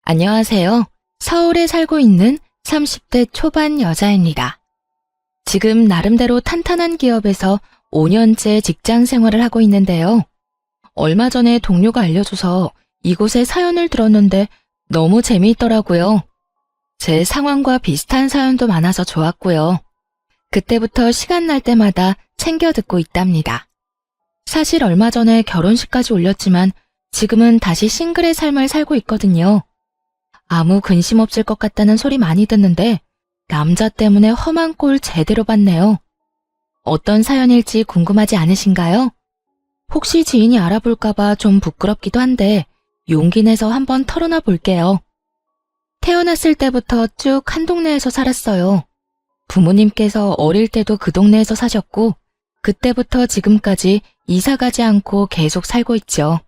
안녕하세요. 서울에 살고 있는 30대 초반 여자입니다. 지금 나름대로 탄탄한 기업에서 5년째 직장 생활을 하고 있는데요. 얼마 전에 동료가 알려줘서 이곳에 사연을 들었는데 너무 재미있더라고요. 제 상황과 비슷한 사연도 많아서 좋았고요. 그때부터 시간 날 때마다 챙겨 듣고 있답니다. 사실 얼마 전에 결혼식까지 올렸지만 지금은 다시 싱글의 삶을 살고 있거든요. 아무 근심 없을 것 같다는 소리 많이 듣는데 남자 때문에 험한 꼴 제대로 봤네요. 어떤 사연일지 궁금하지 않으신가요? 혹시 지인이 알아볼까봐 좀 부끄럽기도 한데 용기 내서 한번 털어놔 볼게요. 태어났을 때부터 쭉 한 동네에서 살았어요. 부모님께서 어릴 때도 그 동네에서 사셨고 그때부터 지금까지 이사 가지 않고 계속 살고 있죠.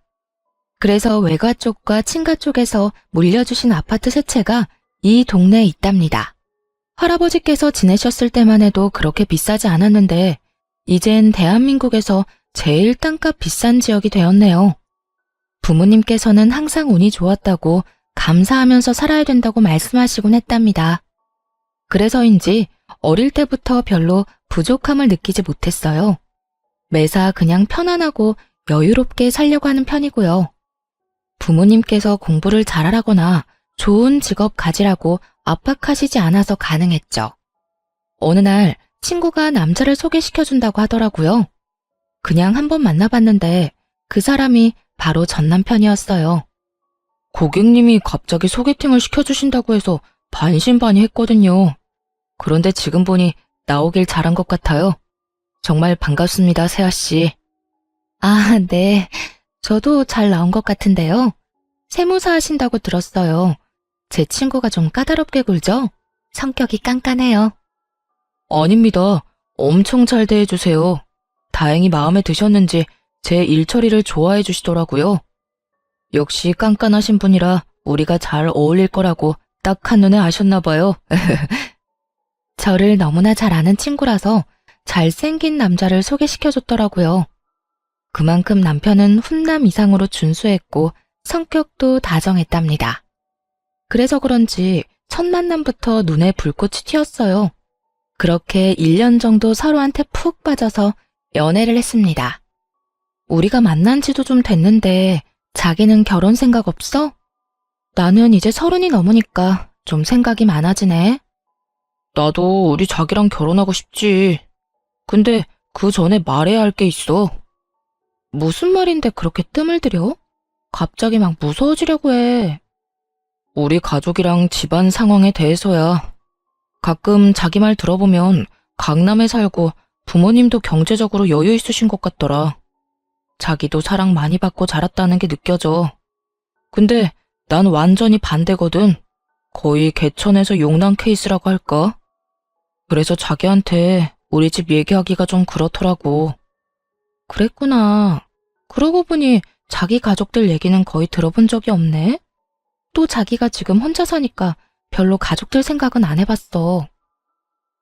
그래서 외가 쪽과 친가 쪽에서 물려주신 아파트 세 채가 이 동네에 있답니다. 할아버지께서 지내셨을 때만 해도 그렇게 비싸지 않았는데 이젠 대한민국에서 제일 땅값 비싼 지역이 되었네요. 부모님께서는 항상 운이 좋았다고 감사하면서 살아야 된다고 말씀하시곤 했답니다. 그래서인지 어릴 때부터 별로 부족함을 느끼지 못했어요. 매사 그냥 편안하고 여유롭게 살려고 하는 편이고요. 부모님께서 공부를 잘하라거나 좋은 직업 가지라고 압박하시지 않아서 가능했죠. 어느 날 친구가 남자를 소개시켜준다고 하더라고요. 그냥 한번 만나봤는데 그 사람이 바로 전 남편이었어요. 고객님이 갑자기 소개팅을 시켜주신다고 해서 반신반의했거든요. 그런데 지금 보니 나오길 잘한 것 같아요. 정말 반갑습니다, 세아 씨. 아, 네. 저도 잘 나온 것 같은데요. 세무사 하신다고 들었어요. 제 친구가 좀 까다롭게 굴죠? 성격이 깐깐해요. 아닙니다. 엄청 잘 대해주세요. 다행히 마음에 드셨는지 제 일 처리를 좋아해 주시더라고요. 역시 깐깐하신 분이라 우리가 잘 어울릴 거라고 딱 한눈에 아셨나 봐요. 저를 너무나 잘 아는 친구라서 잘생긴 남자를 소개시켜줬더라고요. 그만큼 남편은 훈남 이상으로 준수했고 성격도 다정했답니다. 그래서 그런지 첫 만남부터 눈에 불꽃이 튀었어요. 그렇게 1년 정도 서로한테 푹 빠져서 연애를 했습니다. 우리가 만난 지도 좀 됐는데 자기는 결혼 생각 없어? 나는 이제 30이 넘으니까 좀 생각이 많아지네. 나도 우리 자기랑 결혼하고 싶지. 근데 그 전에 말해야 할 게 있어. 무슨 말인데 그렇게 뜸을 들여? 갑자기 막 무서워지려고 해. 우리 가족이랑 집안 상황에 대해서야. 가끔 자기 말 들어보면 강남에 살고 부모님도 경제적으로 여유 있으신 것 같더라. 자기도 사랑 많이 받고 자랐다는 게 느껴져. 근데 난 완전히 반대거든. 거의 개천에서 용난 케이스라고 할까? 그래서 자기한테 우리 집 얘기하기가 좀 그렇더라고. 그랬구나. 그러고 보니 자기 가족들 얘기는 거의 들어본 적이 없네. 또 자기가 지금 혼자 사니까 별로 가족들 생각은 안 해봤어.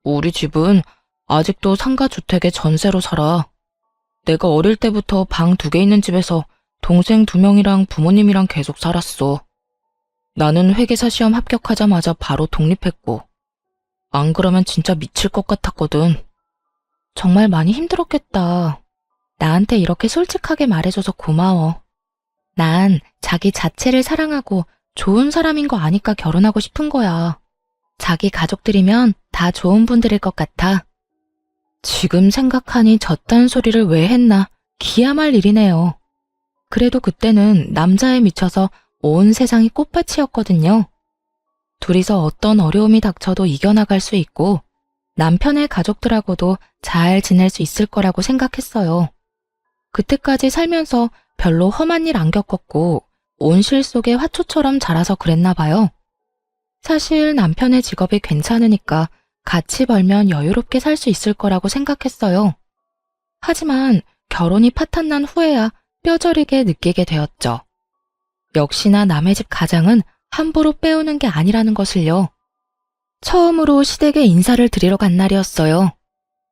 우리 집은 아직도 상가주택에 전세로 살아. 내가 어릴 때부터 방 2개 있는 집에서 동생 2명이랑 부모님이랑 계속 살았어. 나는 회계사 시험 합격하자마자 바로 독립했고. 안 그러면 진짜 미칠 것 같았거든. 정말 많이 힘들었겠다. 나한테 이렇게 솔직하게 말해줘서 고마워. 난 자기 자체를 사랑하고 좋은 사람인 거 아니까 결혼하고 싶은 거야. 자기 가족들이면 다 좋은 분들일 것 같아. 지금 생각하니 저딴 소리를 왜 했나 기야말 일이네요. 그래도 그때는 남자에 미쳐서 온 세상이 꽃밭이었거든요. 둘이서 어떤 어려움이 닥쳐도 이겨나갈 수 있고 남편의 가족들하고도 잘 지낼 수 있을 거라고 생각했어요. 그때까지 살면서 별로 험한 일 안 겪었고 온실 속의 화초처럼 자라서 그랬나 봐요. 사실 남편의 직업이 괜찮으니까 같이 벌면 여유롭게 살 수 있을 거라고 생각했어요. 하지만 결혼이 파탄난 후에야 뼈저리게 느끼게 되었죠. 역시나 남의 집 가장은 함부로 빼오는 게 아니라는 것을요. 처음으로 시댁에 인사를 드리러 간 날이었어요.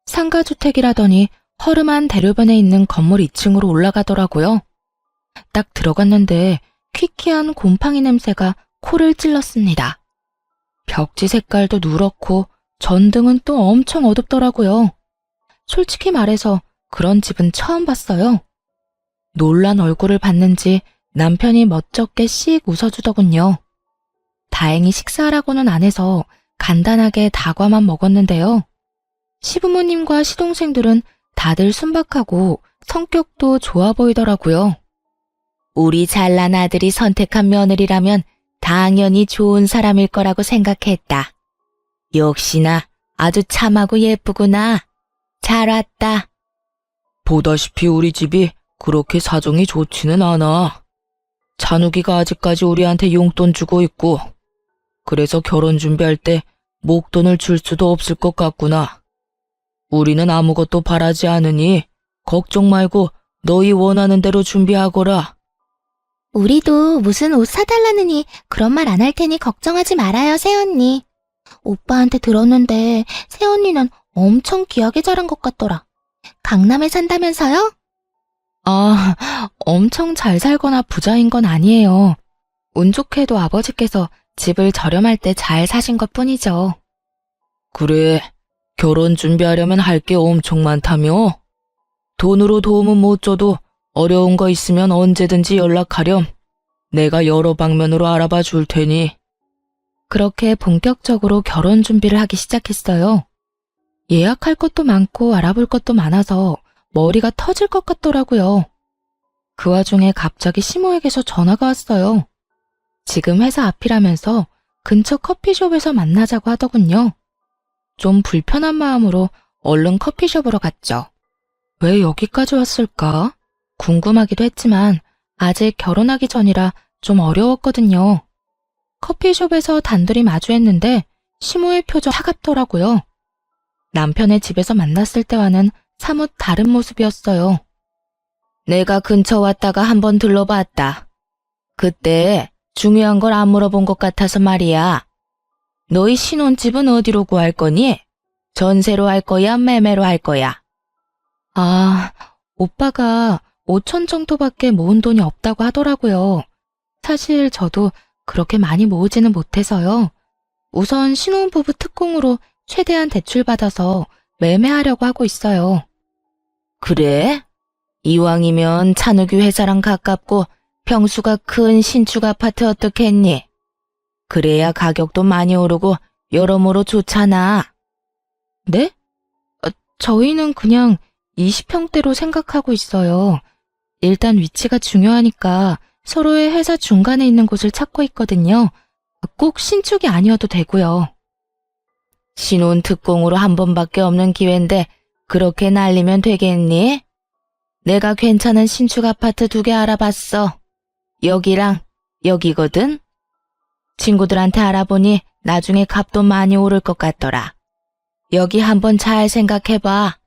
상가주택이라더니 허름한 대로변에 있는 건물 2층으로 올라가더라고요. 딱 들어갔는데 퀴퀴한 곰팡이 냄새가 코를 찔렀습니다. 벽지 색깔도 누렇고 전등은 또 엄청 어둡더라고요. 솔직히 말해서 그런 집은 처음 봤어요. 놀란 얼굴을 봤는지 남편이 멋쩍게 씩 웃어주더군요. 다행히 식사하라고는 안 해서 간단하게 다과만 먹었는데요. 시부모님과 시동생들은 다들 순박하고 성격도 좋아 보이더라고요. 우리 잘난 아들이 선택한 며느리라면 당연히 좋은 사람일 거라고 생각했다. 역시나 아주 참하고 예쁘구나. 잘 왔다. 보다시피 우리 집이 그렇게 사정이 좋지는 않아. 찬욱이가 아직까지 우리한테 용돈 주고 있고, 그래서 결혼 준비할 때 목돈을 줄 수도 없을 것 같구나. 우리는 아무것도 바라지 않으니 걱정 말고 너희 원하는 대로 준비하거라. 우리도 무슨 옷 사달라느니 그런 말 안 할 테니 걱정하지 말아요, 새언니. 오빠한테 들었는데 새언니는 엄청 귀하게 자란 것 같더라. 강남에 산다면서요? 아, 엄청 잘 살거나 부자인 건 아니에요. 운 좋게도 아버지께서 집을 저렴할 때 잘 사신 것 뿐이죠. 그래, 결혼 준비하려면 할 게 엄청 많다며? 돈으로 도움은 못 줘도 어려운 거 있으면 언제든지 연락하렴. 내가 여러 방면으로 알아봐 줄 테니. 그렇게 본격적으로 결혼 준비를 하기 시작했어요. 예약할 것도 많고 알아볼 것도 많아서 머리가 터질 것 같더라고요. 그 와중에 갑자기 시모에게서 전화가 왔어요. 지금 회사 앞이라면서 근처 커피숍에서 만나자고 하더군요. 좀 불편한 마음으로 얼른 커피숍으로 갔죠. 왜 여기까지 왔을까? 궁금하기도 했지만 아직 결혼하기 전이라 좀 어려웠거든요. 커피숍에서 단둘이 마주했는데 시모의 표정 차갑더라고요. 남편의 집에서 만났을 때와는 사뭇 다른 모습이었어요. 내가 근처 왔다가 한번 들러봤다. 그때 중요한 걸 안 물어본 것 같아서 말이야. 너희 신혼집은 어디로 구할 거니? 전세로 할 거야, 매매로 할 거야? 아, 오빠가 5천 정도밖에 모은 돈이 없다고 하더라고요. 사실 저도 그렇게 많이 모으지는 못해서요. 우선 신혼부부 특공으로 최대한 대출받아서 매매하려고 하고 있어요. 그래? 이왕이면 찬욱이 회사랑 가깝고 평수가 큰 신축 아파트 어떻겠니? 그래야 가격도 많이 오르고 여러모로 좋잖아. 네? 저희는 그냥 20평대로 생각하고 있어요. 일단 위치가 중요하니까 서로의 회사 중간에 있는 곳을 찾고 있거든요. 꼭 신축이 아니어도 되고요. 신혼 특공으로 한 번밖에 없는 기회인데 그렇게 날리면 되겠니? 내가 괜찮은 신축 아파트 2개 알아봤어. 여기랑 여기거든? 친구들한테 알아보니 나중에 값도 많이 오를 것 같더라. 여기 한번 잘 생각해봐.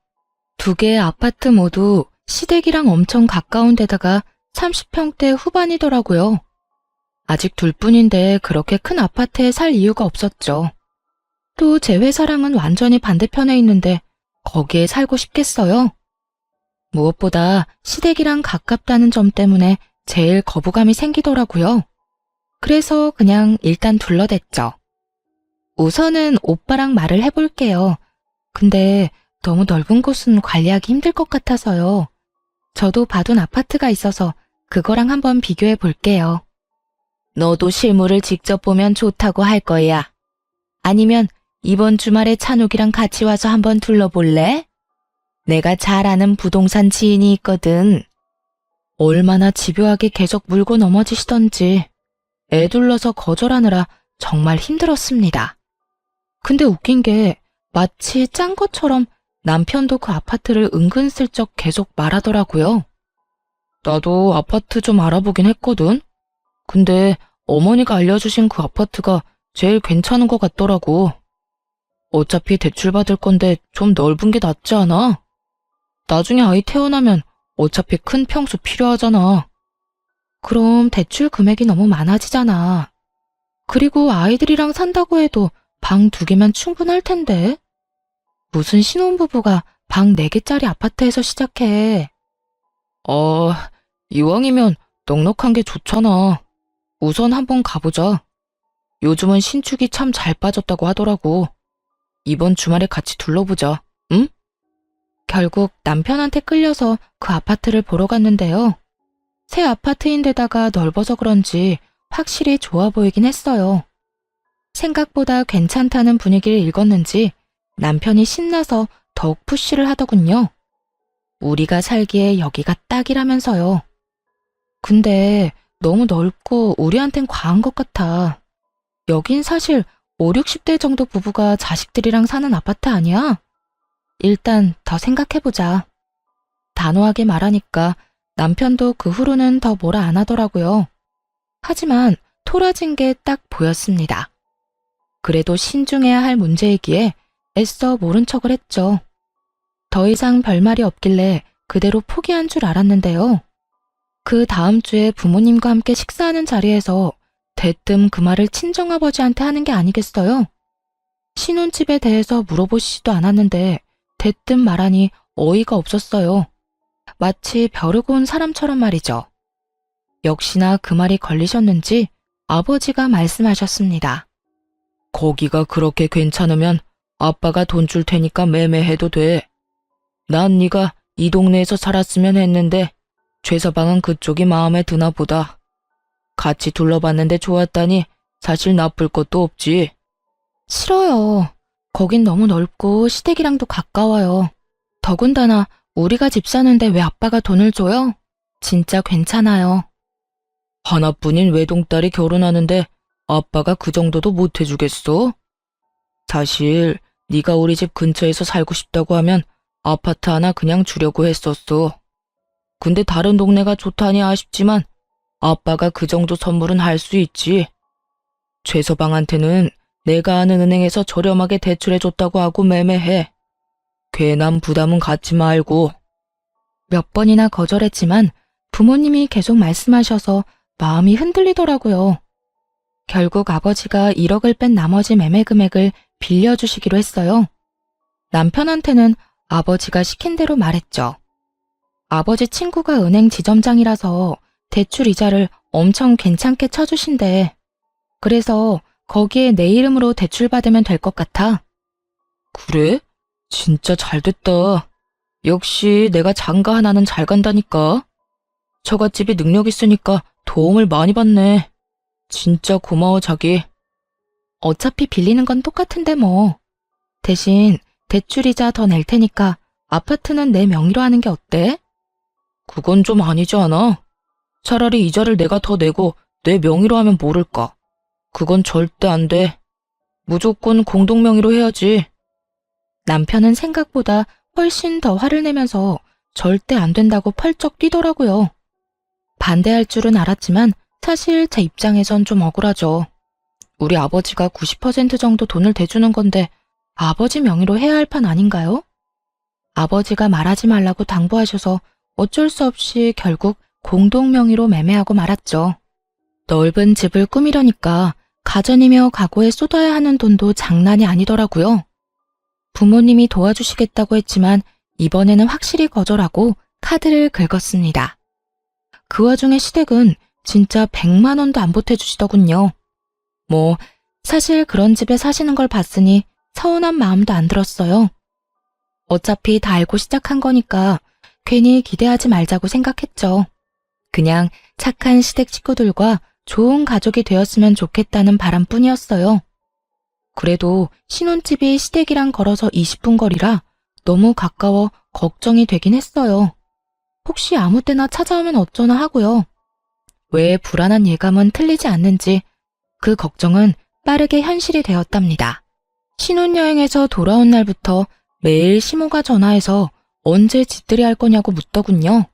2개의 아파트 모두 시댁이랑 엄청 가까운 데다가 30평대 후반이더라고요. 아직 둘뿐인데 그렇게 큰 아파트에 살 이유가 없었죠. 또 제 회사랑은 완전히 반대편에 있는데 거기에 살고 싶겠어요? 무엇보다 시댁이랑 가깝다는 점 때문에 제일 거부감이 생기더라고요. 그래서 그냥 일단 둘러댔죠. 우선은 오빠랑 말을 해볼게요. 근데 너무 넓은 곳은 관리하기 힘들 것 같아서요. 저도 봐둔 아파트가 있어서 그거랑 한번 비교해 볼게요. 너도 실물을 직접 보면 좋다고 할 거야. 아니면 이번 주말에 찬욱이랑 같이 와서 한번 둘러볼래? 내가 잘 아는 부동산 지인이 있거든. 얼마나 집요하게 계속 물고 넘어지시던지 애 둘러서 거절하느라 정말 힘들었습니다. 근데 웃긴 게 마치 짠 것처럼 남편도 그 아파트를 은근슬쩍 계속 말하더라고요. 나도 아파트 좀 알아보긴 했거든. 근데 어머니가 알려주신 그 아파트가 제일 괜찮은 것 같더라고. 어차피 대출받을 건데 좀 넓은 게 낫지 않아? 나중에 아이 태어나면 어차피 큰 평수 필요하잖아. 그럼 대출 금액이 너무 많아지잖아. 그리고 아이들이랑 산다고 해도 방 2개면 충분할 텐데. 무슨 신혼부부가 방 4개짜리 아파트에서 시작해. 이왕이면 넉넉한 게 좋잖아. 우선 한번 가보자. 요즘은 신축이 참 잘 빠졌다고 하더라고. 이번 주말에 같이 둘러보자, 응? 결국 남편한테 끌려서 그 아파트를 보러 갔는데요. 새 아파트인데다가 넓어서 그런지 확실히 좋아 보이긴 했어요. 생각보다 괜찮다는 분위기를 읽었는지 남편이 신나서 더욱 푸시를 하더군요. 우리가 살기에 여기가 딱이라면서요. 근데 너무 넓고 우리한텐 과한 것 같아. 여긴 사실 5, 60대 정도 부부가 자식들이랑 사는 아파트 아니야? 일단 더 생각해보자. 단호하게 말하니까 남편도 그 후로는 더 뭐라 안 하더라고요. 하지만 토라진 게 딱 보였습니다. 그래도 신중해야 할 문제이기에 애써 모른 척을 했죠. 더 이상 별말이 없길래 그대로 포기한 줄 알았는데요. 그 다음 주에 부모님과 함께 식사하는 자리에서 대뜸 그 말을 친정아버지한테 하는 게 아니겠어요? 신혼집에 대해서 물어보시지도 않았는데 대뜸 말하니 어이가 없었어요. 마치 벼르고 온 사람처럼 말이죠. 역시나 그 말이 걸리셨는지 아버지가 말씀하셨습니다. 거기가 그렇게 괜찮으면 아빠가 돈 줄 테니까 매매해도 돼. 난 네가 이 동네에서 살았으면 했는데 최서방은 그쪽이 마음에 드나 보다. 같이 둘러봤는데 좋았다니 사실 나쁠 것도 없지. 싫어요. 거긴 너무 넓고 시댁이랑도 가까워요. 더군다나 우리가 집 사는데 왜 아빠가 돈을 줘요? 진짜 괜찮아요. 하나뿐인 외동딸이 결혼하는데 아빠가 그 정도도 못 해주겠어? 사실 네가 우리 집 근처에서 살고 싶다고 하면 아파트 하나 그냥 주려고 했었어. 근데 다른 동네가 좋다니 아쉽지만 아빠가 그 정도 선물은 할 수 있지. 최서방한테는 내가 아는 은행에서 저렴하게 대출해줬다고 하고 매매해. 괜한 부담은 갖지 말고. 몇 번이나 거절했지만 부모님이 계속 말씀하셔서 마음이 흔들리더라고요. 결국 아버지가 1억을 뺀 나머지 매매 금액을 빌려주시기로 했어요. 남편한테는 아버지가 시킨 대로 말했죠. 아버지 친구가 은행 지점장이라서 대출 이자를 엄청 괜찮게 쳐주신대. 그래서 거기에 내 이름으로 대출 받으면 될 것 같아. 그래? 진짜 잘 됐다. 역시 내가 장가 하나는 잘 간다니까. 처갓집이 능력 있으니까 도움을 많이 받네. 진짜 고마워 자기. 어차피 빌리는 건 똑같은데 뭐. 대신 대출이자 더 낼 테니까 아파트는 내 명의로 하는 게 어때? 그건 좀 아니지 않아? 차라리 이자를 내가 더 내고 내 명의로 하면 모를까. 그건 절대 안 돼. 무조건 공동 명의로 해야지. 남편은 생각보다 훨씬 더 화를 내면서 절대 안 된다고 펄쩍 뛰더라고요. 반대할 줄은 알았지만 사실 제 입장에선 좀 억울하죠. 우리 아버지가 90% 정도 돈을 대주는 건데 아버지 명의로 해야 할 판 아닌가요? 아버지가 말하지 말라고 당부하셔서 어쩔 수 없이 결국 공동 명의로 매매하고 말았죠. 넓은 집을 꾸미려니까 가전이며 가구에 쏟아야 하는 돈도 장난이 아니더라고요. 부모님이 도와주시겠다고 했지만 이번에는 확실히 거절하고 카드를 긁었습니다. 그 와중에 시댁은 진짜 100만 원도 안 보태주시더군요. 뭐 사실 그런 집에 사시는 걸 봤으니 서운한 마음도 안 들었어요. 어차피 다 알고 시작한 거니까 괜히 기대하지 말자고 생각했죠. 그냥 착한 시댁 식구들과 좋은 가족이 되었으면 좋겠다는 바람뿐이었어요. 그래도 신혼집이 시댁이랑 걸어서 20분 거리라 너무 가까워 걱정이 되긴 했어요. 혹시 아무 때나 찾아오면 어쩌나 하고요. 왜 불안한 예감은 틀리지 않는지 그 걱정은 빠르게 현실이 되었답니다. 신혼여행에서 돌아온 날부터 매일 시모가 전화해서 언제 집들이 할 거냐고 묻더군요.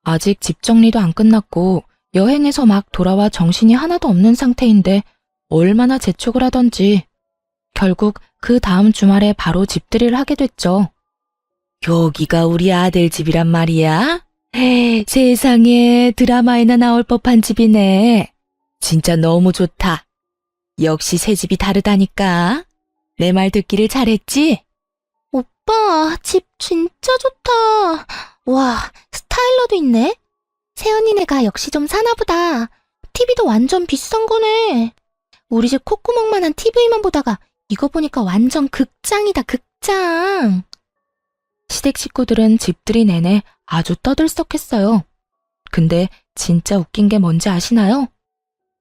아직 집 정리도 안 끝났고 여행에서 막 돌아와 정신이 하나도 없는 상태인데 얼마나 재촉을 하던지 결국 그 다음 주말에 바로 집들이를 하게 됐죠. 여기가 우리 아들 집이란 말이야? 세상에 드라마에나 나올 법한 집이네. 진짜 너무 좋다. 역시 새 집이 다르다니까. 내 말 듣기를 잘했지? 오빠, 집 진짜 좋다. 와, 스타일러도 있네. 새언니네가 역시 좀 사나 보다. TV도 완전 비싼 거네. 우리 집 콧구멍만한 TV만 보다가 이거 보니까 완전 극장이다, 극장. 시댁 식구들은 집들이 내내 아주 떠들썩했어요. 근데 진짜 웃긴 게 뭔지 아시나요?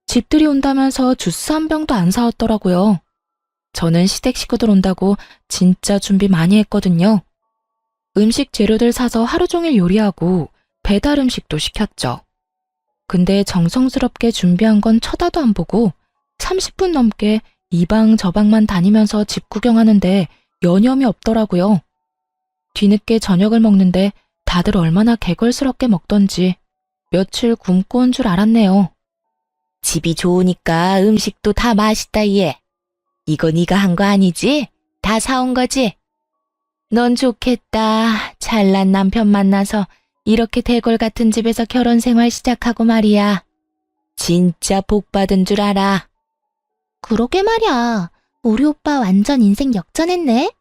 집들이 온다면서 주스 한 병도 안 사왔더라고요. 저는 시댁 식구들 온다고 진짜 준비 많이 했거든요. 음식 재료들 사서 하루 종일 요리하고 배달 음식도 시켰죠. 근데 정성스럽게 준비한 건 쳐다도 안 보고 30분 넘게 이 방 저 방만 다니면서 집 구경하는데 여념이 없더라고요. 뒤늦게 저녁을 먹는데 다들 얼마나 개걸스럽게 먹던지 며칠 굶고 온 줄 알았네요. 집이 좋으니까 음식도 다 맛있다 얘. 이거 네가 한 거 아니지? 다 사온 거지? 넌 좋겠다. 잘난 남편 만나서 이렇게 대골 같은 집에서 결혼 생활 시작하고 말이야. 진짜 복 받은 줄 알아. 그러게 말이야. 우리 오빠 완전 인생 역전했네.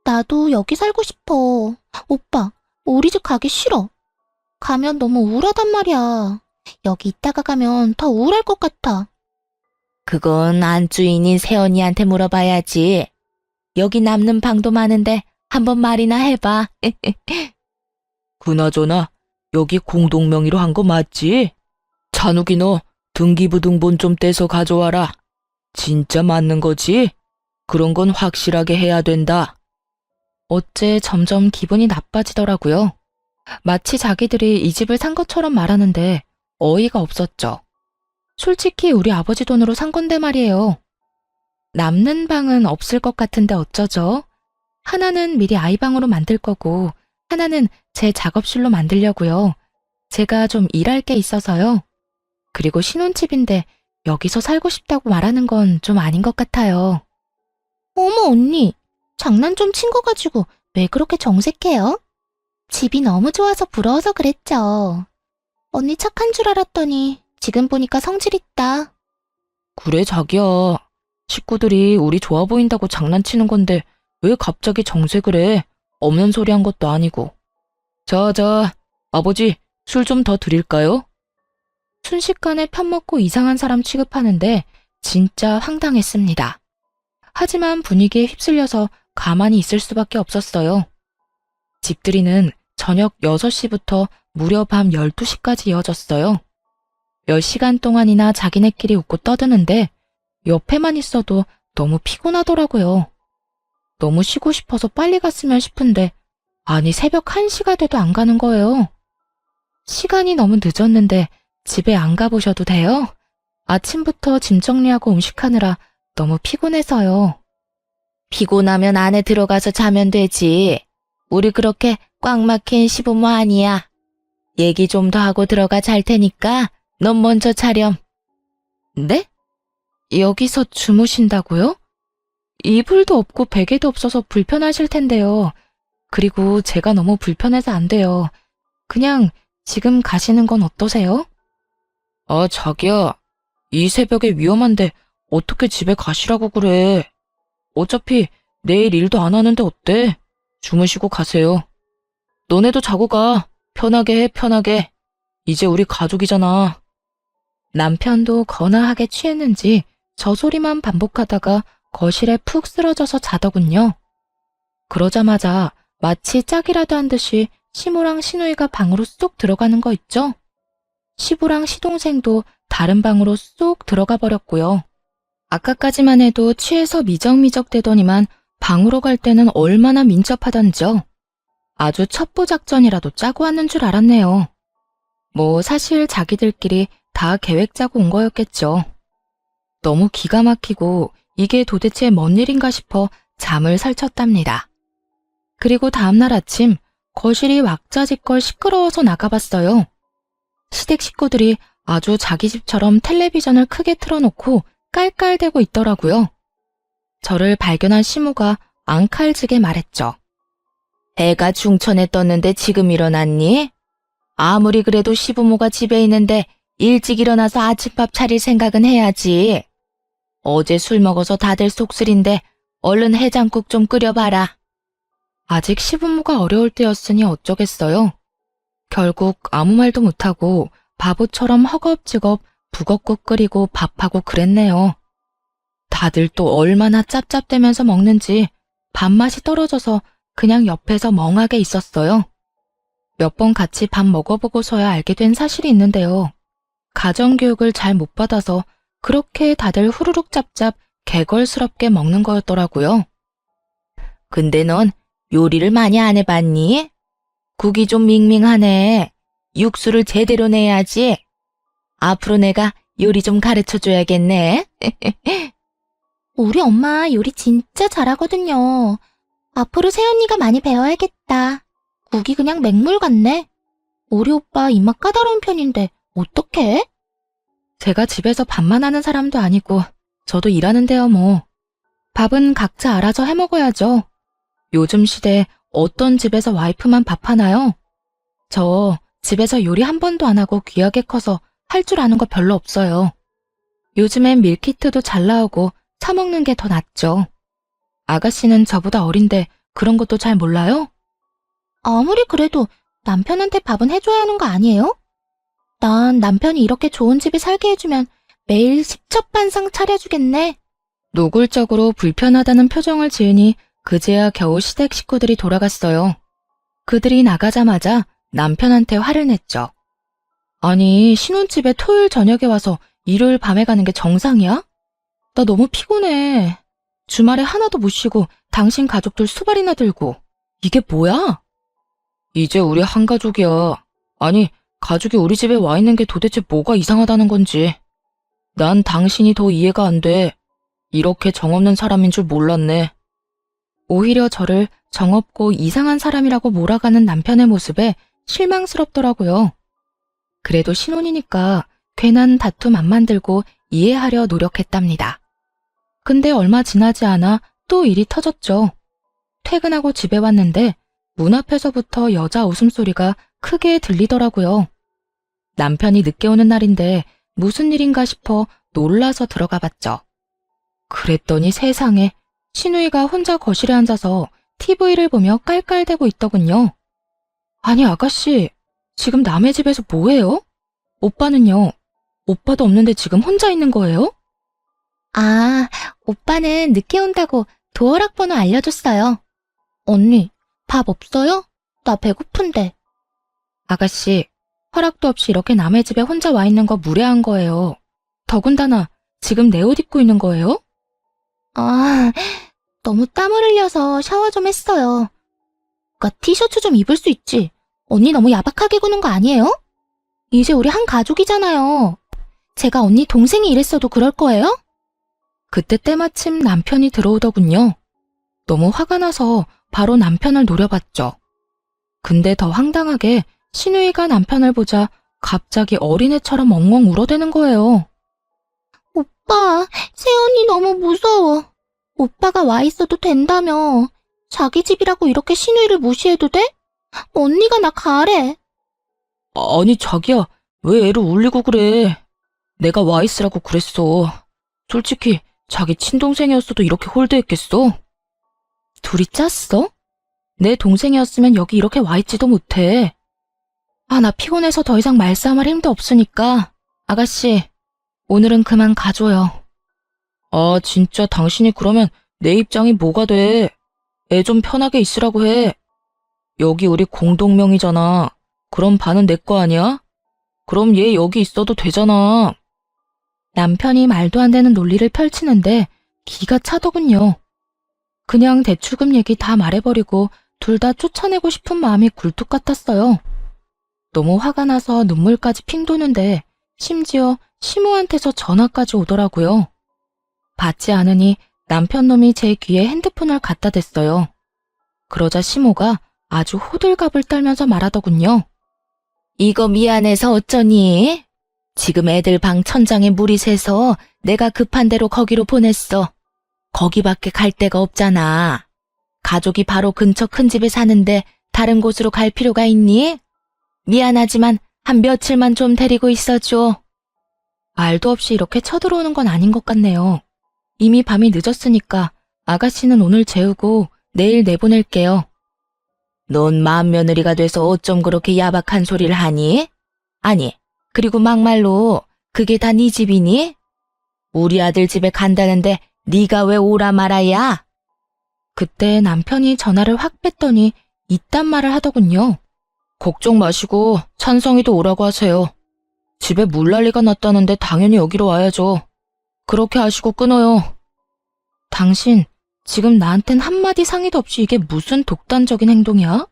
나도 여기 살고 싶어. 오빠, 우리 집 가기 싫어. 가면 너무 우울하단 말이야. 여기 있다가 가면 더 우울할 것 같아. 그건 안주인인 세연이한테 물어봐야지. 여기 남는 방도 많은데 한번 말이나 해봐. 그나저나 여기 공동명의로 한 거 맞지? 찬욱이 너 등기부등본 좀 떼서 가져와라. 진짜 맞는 거지? 그런 건 확실하게 해야 된다. 어째 점점 기분이 나빠지더라고요. 마치 자기들이 이 집을 산 것처럼 말하는데 어이가 없었죠. 솔직히 우리 아버지 돈으로 산 건데 말이에요. 남는 방은 없을 것 같은데 어쩌죠? 하나는 미리 아이 방으로 만들 거고 하나는 제 작업실로 만들려고요. 제가 좀 일할 게 있어서요. 그리고 신혼집인데 여기서 살고 싶다고 말하는 건 좀 아닌 것 같아요. 어머, 언니. 장난 좀 친 거 가지고 왜 그렇게 정색해요? 집이 너무 좋아서 부러워서 그랬죠. 언니 착한 줄 알았더니 지금 보니까 성질 있다. 그래 자기야. 식구들이 우리 좋아 보인다고 장난치는 건데 왜 갑자기 정색을 해? 없는 소리 한 것도 아니고. 자, 아버지 술 좀 더 드릴까요? 순식간에 편먹고 이상한 사람 취급하는데 진짜 황당했습니다. 하지만 분위기에 휩쓸려서 가만히 있을 수밖에 없었어요. 집들이는 저녁 6시부터 무려 밤 12시까지 이어졌어요. 몇 시간 동안이나 자기네끼리 웃고 떠드는데 옆에만 있어도 너무 피곤하더라고요. 너무 쉬고 싶어서 빨리 갔으면 싶은데 아니 새벽 1시가 돼도 안 가는 거예요. 시간이 너무 늦었는데 집에 안 가보셔도 돼요? 아침부터 짐 정리하고 음식하느라 너무 피곤해서요. 피곤하면 안에 들어가서 자면 되지. 우리 그렇게 꽉 막힌 시부모 아니야. 얘기 좀 더 하고 들어가 잘 테니까 넌 먼저 자렴. 네? 여기서 주무신다고요? 이불도 없고 베개도 없어서 불편하실 텐데요. 그리고 제가 너무 불편해서 안 돼요. 그냥 지금 가시는 건 어떠세요? 아, 자기야. 이 새벽에 위험한데 어떻게 집에 가시라고 그래. 어차피 내일 일도 안 하는데 어때? 주무시고 가세요. 너네도 자고 가. 편하게 해, 편하게. 이제 우리 가족이잖아. 남편도 거나하게 취했는지 저 소리만 반복하다가 거실에 푹 쓰러져서 자더군요. 그러자마자 마치 짝이라도 한 듯이 시모랑 시누이가 방으로 쏙 들어가는 거 있죠? 시부랑 시동생도 다른 방으로 쏙 들어가 버렸고요. 아까까지만 해도 취해서 미적미적 대더니만 방으로 갈 때는 얼마나 민첩하던지요. 아주 첩보작전이라도 짜고 왔는 줄 알았네요. 뭐 사실 자기들끼리 다 계획 짜고 온 거였겠죠. 너무 기가 막히고 이게 도대체 뭔 일인가 싶어 잠을 설쳤답니다. 그리고 다음날 아침 거실이 왁자지껄 시끄러워서 나가봤어요. 시댁 식구들이 아주 자기 집처럼 텔레비전을 크게 틀어놓고 깔깔대고 있더라고요. 저를 발견한 시모가 앙칼지게 말했죠. 해가 중천에 떴는데 지금 일어났니? 아무리 그래도 시부모가 집에 있는데 일찍 일어나서 아침밥 차릴 생각은 해야지. 어제 술 먹어서 다들 속쓰린데 얼른 해장국 좀 끓여봐라. 아직 시부모가 어려울 때였으니 어쩌겠어요. 결국 아무 말도 못하고 바보처럼 허겁지겁 북엇국 끓이고 밥하고 그랬네요. 다들 또 얼마나 짭짭대면서 먹는지 밥맛이 떨어져서 그냥 옆에서 멍하게 있었어요. 몇 번 같이 밥 먹어보고서야 알게 된 사실이 있는데요. 가정교육을 잘 못 받아서 그렇게 다들 후루룩 짭짭 개걸스럽게 먹는 거였더라고요. 근데 넌 요리를 많이 안 해봤니? 국이 좀 밍밍하네. 육수를 제대로 내야지. 앞으로 내가 요리 좀 가르쳐줘야겠네. 우리 엄마 요리 진짜 잘하거든요. 앞으로 새언니가 많이 배워야겠다. 국이 그냥 맹물 같네. 우리 오빠 입맛 까다로운 편인데 어떡해? 제가 집에서 밥만 하는 사람도 아니고 저도 일하는데요 뭐. 밥은 각자 알아서 해먹어야죠. 요즘 시대에 어떤 집에서 와이프만 밥하나요? 저 집에서 요리 한 번도 안 하고 귀하게 커서 할 줄 아는 거 별로 없어요. 요즘엔 밀키트도 잘 나오고 사 먹는 게 더 낫죠. 아가씨는 저보다 어린데 그런 것도 잘 몰라요? 아무리 그래도 남편한테 밥은 해줘야 하는 거 아니에요? 난 남편이 이렇게 좋은 집에 살게 해주면 매일 십첩반상 차려주겠네. 노골적으로 불편하다는 표정을 지으니 그제야 겨우 시댁 식구들이 돌아갔어요. 그들이 나가자마자 남편한테 화를 냈죠. 아니, 신혼집에 토요일 저녁에 와서 일요일 밤에 가는 게 정상이야? 나 너무 피곤해. 주말에 하나도 못 쉬고 당신 가족들 수발이나 들고. 이게 뭐야? 이제 우리 한 가족이야. 아니, 가족이 우리 집에 와 있는 게 도대체 뭐가 이상하다는 건지. 난 당신이 더 이해가 안 돼. 이렇게 정없는 사람인 줄 몰랐네. 오히려 저를 정없고 이상한 사람이라고 몰아가는 남편의 모습에 실망스럽더라고요. 그래도 신혼이니까 괜한 다툼 안 만들고 이해하려 노력했답니다. 근데 얼마 지나지 않아 또 일이 터졌죠. 퇴근하고 집에 왔는데 문 앞에서부터 여자 웃음소리가 크게 들리더라고요. 남편이 늦게 오는 날인데 무슨 일인가 싶어 놀라서 들어가 봤죠. 그랬더니 세상에 신우이가 혼자 거실에 앉아서 TV를 보며 깔깔대고 있더군요. 아니 아가씨, 지금 남의 집에서 뭐해요? 오빠는요? 오빠도 없는데 지금 혼자 있는 거예요? 아, 오빠는 늦게 온다고 도어락 번호 알려줬어요. 언니, 밥 없어요? 나 배고픈데. 아가씨, 허락도 없이 이렇게 남의 집에 혼자 와 있는 거 무례한 거예요. 더군다나 지금 내 옷 입고 있는 거예요? 아, 너무 땀을 흘려서 샤워 좀 했어요. 오빠 티셔츠 좀 입을 수 있지. 언니 너무 야박하게 구는 거 아니에요? 이제 우리 한 가족이잖아요. 제가 언니 동생이 이랬어도 그럴 거예요? 그때 때마침 남편이 들어오더군요. 너무 화가 나서 바로 남편을 노려봤죠. 근데 더 황당하게 신우이가 남편을 보자 갑자기 어린애처럼 엉엉 울어대는 거예요. 오빠, 새언니 너무 무서워. 오빠가 와 있어도 된다며. 자기 집이라고 이렇게 신우이를 무시해도 돼? 언니가 나 가래. 아니 자기야, 왜 애를 울리고 그래. 내가 와 있으라고 그랬어. 솔직히 자기 친동생이었어도 이렇게 홀대했겠어? 둘이 짰어? 내 동생이었으면 여기 이렇게 와 있지도 못해. 아, 나 피곤해서 더 이상 말싸움할 힘도 없으니까 아가씨, 오늘은 그만 가줘요. 아, 진짜 당신이 그러면 내 입장이 뭐가 돼? 애 좀 편하게 있으라고 해. 여기 우리 공동명의잖아. 그럼 반은 내 거 아니야? 그럼 얘 여기 있어도 되잖아. 남편이 말도 안 되는 논리를 펼치는데 기가 차더군요. 그냥 대출금 얘기 다 말해버리고 둘 다 쫓아내고 싶은 마음이 굴뚝 같았어요. 너무 화가 나서 눈물까지 핑 도는데 심지어 시모한테서 전화까지 오더라고요. 받지 않으니 남편놈이 제 귀에 핸드폰을 갖다 댔어요. 그러자 시모가 아주 호들갑을 떨면서 말하더군요. 이거 미안해서 어쩌니? 지금 애들 방 천장에 물이 새서 내가 급한 대로 거기로 보냈어. 거기밖에 갈 데가 없잖아. 가족이 바로 근처 큰 집에 사는데 다른 곳으로 갈 필요가 있니? 미안하지만 한 며칠만 좀 데리고 있어줘. 말도 없이 이렇게 쳐들어오는 건 아닌 것 같네요. 이미 밤이 늦었으니까 아가씨는 오늘 재우고 내일 내보낼게요. 넌 맏며느리가 돼서 어쩜 그렇게 야박한 소리를 하니? 아니, 그리고 막말로 그게 다 네 집이니? 우리 아들 집에 간다는데 네가 왜 오라 말아야? 그때 남편이 전화를 확 뺐더니 이딴 말을 하더군요. 걱정 마시고 찬성이도 오라고 하세요. 집에 물난리가 났다는데 당연히 여기로 와야죠. 그렇게 하시고 끊어요. 당신, 지금 나한텐 한마디 상의도 없이 이게 무슨 독단적인 행동이야?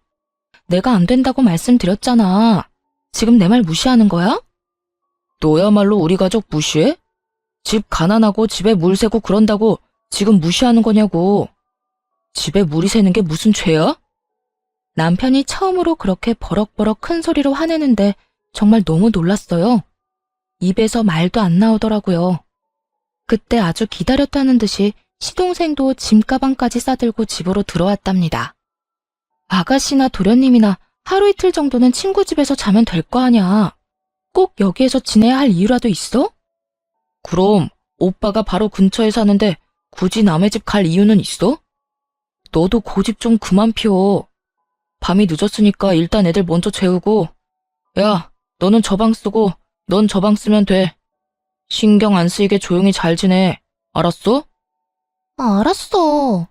내가 안 된다고 말씀드렸잖아. 지금 내 말 무시하는 거야? 너야말로 우리 가족 무시해? 집 가난하고 집에 물 새고 그런다고 지금 무시하는 거냐고. 집에 물이 새는 게 무슨 죄야? 남편이 처음으로 그렇게 버럭버럭 큰 소리로 화내는데 정말 너무 놀랐어요. 입에서 말도 안 나오더라고요. 그때 아주 기다렸다는 듯이 시동생도 짐가방까지 싸들고 집으로 들어왔답니다. 아가씨나 도련님이나 하루 이틀 정도는 친구 집에서 자면 될 거 아냐. 꼭 여기에서 지내야 할 이유라도 있어? 그럼 오빠가 바로 근처에 사는데 굳이 남의 집 갈 이유는 있어? 너도 고집 좀 그만 피워. 밤이 늦었으니까 일단 애들 먼저 재우고, 야, 너는 저 방 쓰고 넌 저 방 쓰면 돼. 신경 안 쓰이게 조용히 잘 지내. 알았어? 알았어.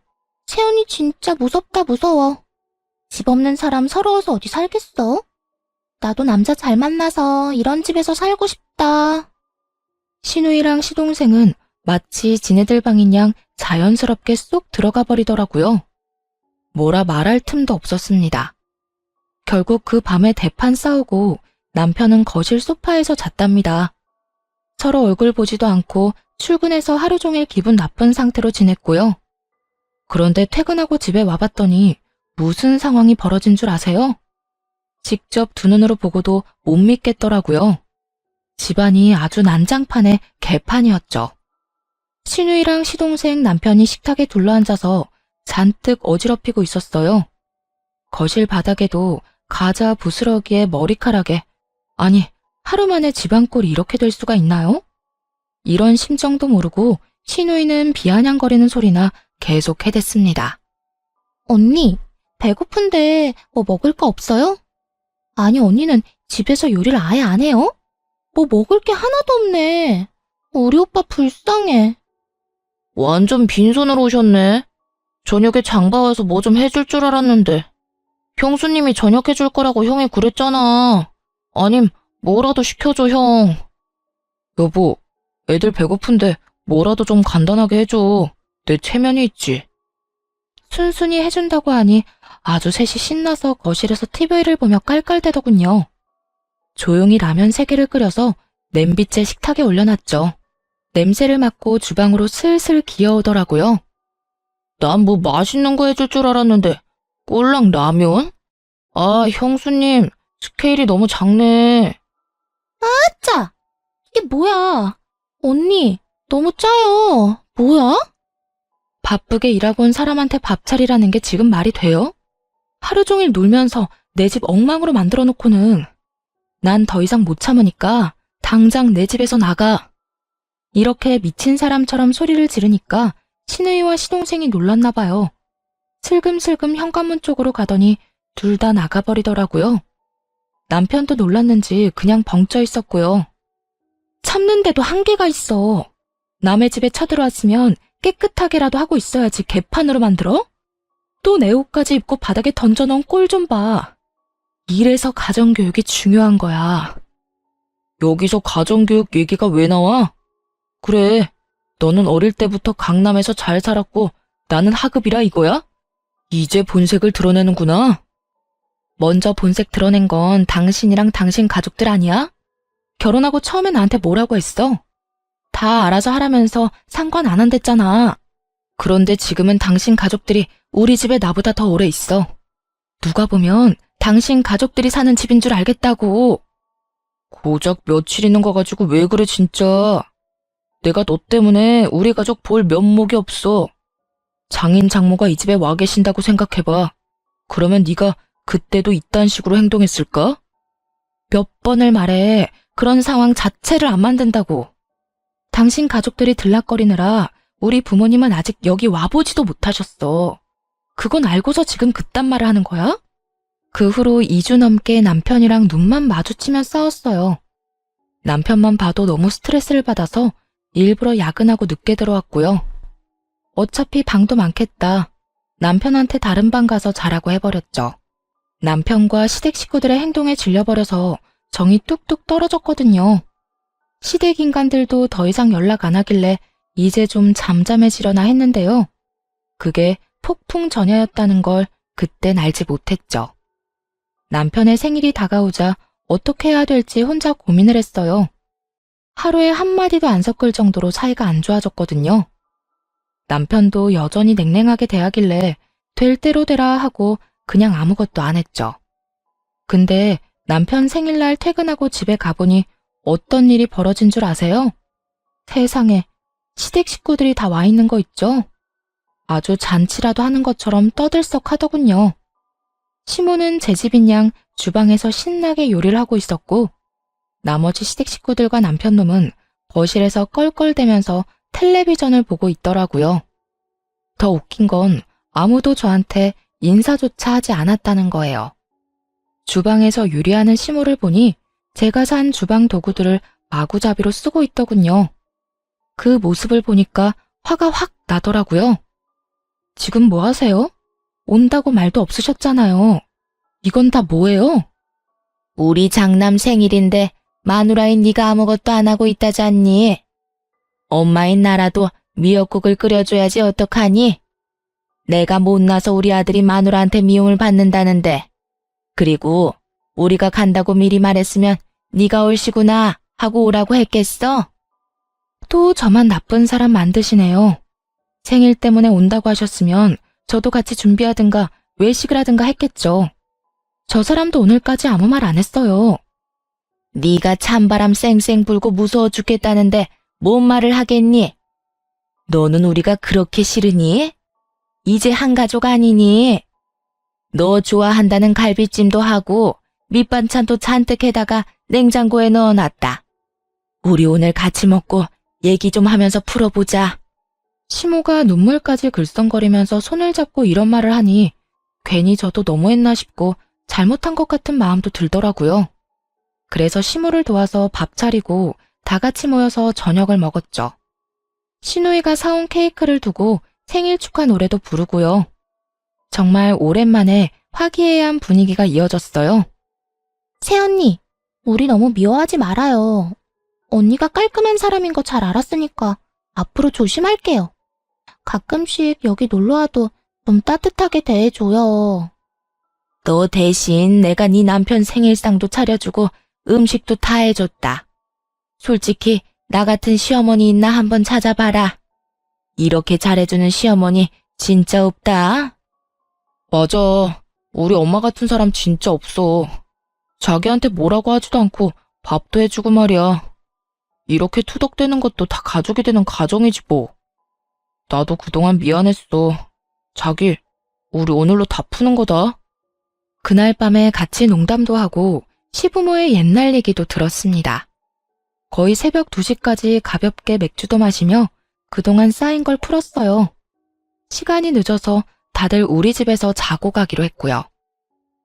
세연이 진짜 무섭다 무서워. 집 없는 사람 서러워서 어디 살겠어? 나도 남자 잘 만나서 이런 집에서 살고 싶다. 신우이랑 시동생은 마치 지네들 방인 양 자연스럽게 쏙 들어가 버리더라고요. 뭐라 말할 틈도 없었습니다. 결국 그 밤에 대판 싸우고 남편은 거실 소파에서 잤답니다. 서로 얼굴 보지도 않고 출근해서 하루 종일 기분 나쁜 상태로 지냈고요. 그런데 퇴근하고 집에 와봤더니 무슨 상황이 벌어진 줄 아세요? 직접 두 눈으로 보고도 못 믿겠더라고요. 집안이 아주 난장판의 개판이었죠. 신우이랑 시동생 남편이 식탁에 둘러앉아서 잔뜩 어지럽히고 있었어요. 거실 바닥에도 과자 부스러기에 머리카락에, 아니, 하루 만에 집안꼴이 이렇게 될 수가 있나요? 이런 심정도 모르고 신우이는 비아냥거리는 소리나 계속 해댔습니다. 언니, 배고픈데 뭐 먹을 거 없어요? 아니, 언니는 집에서 요리를 아예 안 해요? 뭐 먹을 게 하나도 없네. 우리 오빠 불쌍해. 완전 빈손으로 오셨네. 저녁에 장봐 와서 뭐 좀 해줄 줄 알았는데. 형수님이 저녁 해줄 거라고 형이 그랬잖아. 아님 뭐라도 시켜줘, 형. 여보, 애들 배고픈데 뭐라도 좀 간단하게 해줘. 내 체면이 있지. 순순히 해준다고 하니 아주 셋이 신나서 거실에서 TV를 보며 깔깔대더군요. 조용히 라면 3개를 끓여서 냄비째 식탁에 올려놨죠. 냄새를 맡고 주방으로 슬슬 기어오더라고요. 난 뭐 맛있는 거 해줄 줄 알았는데 꼴랑 라면? 아, 형수님, 스케일이 너무 작네. 아짜! 이게 뭐야? 언니, 너무 짜요. 뭐야? 바쁘게 일하고 온 사람한테 밥 차리라는 게 지금 말이 돼요? 하루 종일 놀면서 내 집 엉망으로 만들어 놓고는 난 더 이상 못 참으니까 당장 내 집에서 나가. 이렇게 미친 사람처럼 소리를 지르니까 신우이와 시동생이 놀랐나 봐요. 슬금슬금 현관문 쪽으로 가더니 둘 다 나가버리더라고요. 남편도 놀랐는지 그냥 벙쪄 있었고요. 참는데도 한계가 있어. 남의 집에 쳐들어왔으면 깨끗하게라도 하고 있어야지 개판으로 만들어? 또 내 옷까지 입고 바닥에 던져놓은 꼴 좀 봐. 이래서 가정교육이 중요한 거야. 여기서 가정교육 얘기가 왜 나와? 그래, 너는 어릴 때부터 강남에서 잘 살았고 나는 하급이라 이거야? 이제 본색을 드러내는구나. 먼저 본색 드러낸 건 당신이랑 당신 가족들 아니야? 결혼하고 처음에 나한테 뭐라고 했어? 다 알아서 하라면서 상관 안 한댔잖아. 그런데 지금은 당신 가족들이 우리 집에 나보다 더 오래 있어. 누가 보면 당신 가족들이 사는 집인 줄 알겠다고. 고작 며칠 있는 거 가지고 왜 그래 진짜. 내가 너 때문에 우리 가족 볼 면목이 없어. 장인 장모가 이 집에 와 계신다고 생각해봐. 그러면 네가 그때도 이딴 식으로 행동했을까? 몇 번을 말해. 그런 상황 자체를 안 만든다고. 당신 가족들이 들락거리느라 우리 부모님은 아직 여기 와보지도 못하셨어. 그건 알고서 지금 그딴 말을 하는 거야? 그 후로 2주 넘게 남편이랑 눈만 마주치면 싸웠어요. 남편만 봐도 너무 스트레스를 받아서 일부러 야근하고 늦게 들어왔고요. 어차피 방도 많겠다. 남편한테 다른 방 가서 자라고 해버렸죠. 남편과 시댁 식구들의 행동에 질려버려서 정이 뚝뚝 떨어졌거든요. 시댁 인간들도 더 이상 연락 안 하길래 이제 좀 잠잠해지려나 했는데요. 그게 폭풍 전야였다는 걸 그땐 알지 못했죠. 남편의 생일이 다가오자 어떻게 해야 될지 혼자 고민을 했어요. 하루에 한마디도 안 섞을 정도로 사이가 안 좋아졌거든요. 남편도 여전히 냉랭하게 대하길래 될 대로 되라 하고 그냥 아무것도 안 했죠. 근데 남편 생일날 퇴근하고 집에 가보니 어떤 일이 벌어진 줄 아세요? 세상에, 시댁 식구들이 다 와 있는 거 있죠? 아주 잔치라도 하는 것처럼 떠들썩 하더군요. 시모는 제 집인 양 주방에서 신나게 요리를 하고 있었고, 나머지 시댁 식구들과 남편놈은 거실에서 껄껄대면서 텔레비전을 보고 있더라고요. 더 웃긴 건 아무도 저한테 인사조차 하지 않았다는 거예요. 주방에서 요리하는 시모를 보니 제가 산 주방 도구들을 마구잡이로 쓰고 있더군요. 그 모습을 보니까 화가 확 나더라고요. 지금 뭐 하세요? 온다고 말도 없으셨잖아요. 이건 다 뭐예요? 우리 장남 생일인데 마누라인 네가 아무것도 안 하고 있다잖니. 엄마인 나라도 미역국을 끓여줘야지 어떡하니? 내가 못나서 우리 아들이 마누라한테 미움을 받는다는데. 그리고 우리가 간다고 미리 말했으면 네가 올시구나 하고 오라고 했겠어? 또 저만 나쁜 사람 만드시네요. 생일 때문에 온다고 하셨으면 저도 같이 준비하든가 외식을 하든가 했겠죠. 저 사람도 오늘까지 아무 말 안 했어요. 네가 찬바람 쌩쌩 불고 무서워 죽겠다는데 뭔 말을 하겠니? 너는 우리가 그렇게 싫으니? 이제 한 가족 아니니? 너 좋아한다는 갈비찜도 하고 밑반찬도 잔뜩 해다가 냉장고에 넣어놨다. 우리 오늘 같이 먹고 얘기 좀 하면서 풀어보자. 시모가 눈물까지 글썽거리면서 손을 잡고 이런 말을 하니 괜히 저도 너무했나 싶고 잘못한 것 같은 마음도 들더라고요. 그래서 시모를 도와서 밥 차리고 다 같이 모여서 저녁을 먹었죠. 시누이가 사온 케이크를 두고 생일 축하 노래도 부르고요. 정말 오랜만에 화기애애한 분위기가 이어졌어요. 새언니, 우리 너무 미워하지 말아요. 언니가 깔끔한 사람인 거 잘 알았으니까 앞으로 조심할게요. 가끔씩 여기 놀러와도 좀 따뜻하게 대해줘요. 너 대신 내가 네 남편 생일상도 차려주고 음식도 다 해줬다. 솔직히 나 같은 시어머니 있나 한번 찾아봐라. 이렇게 잘해주는 시어머니 진짜 없다. 맞아. 우리 엄마 같은 사람 진짜 없어. 자기한테 뭐라고 하지도 않고 밥도 해주고 말이야. 이렇게 투덕대는 것도 다 가족이 되는 가정이지 뭐. 나도 그동안 미안했어. 자기, 우리 오늘로 다 푸는 거다. 그날 밤에 같이 농담도 하고 시부모의 옛날 얘기도 들었습니다. 거의 새벽 2시까지 가볍게 맥주도 마시며 그동안 쌓인 걸 풀었어요. 시간이 늦어서 다들 우리 집에서 자고 가기로 했고요.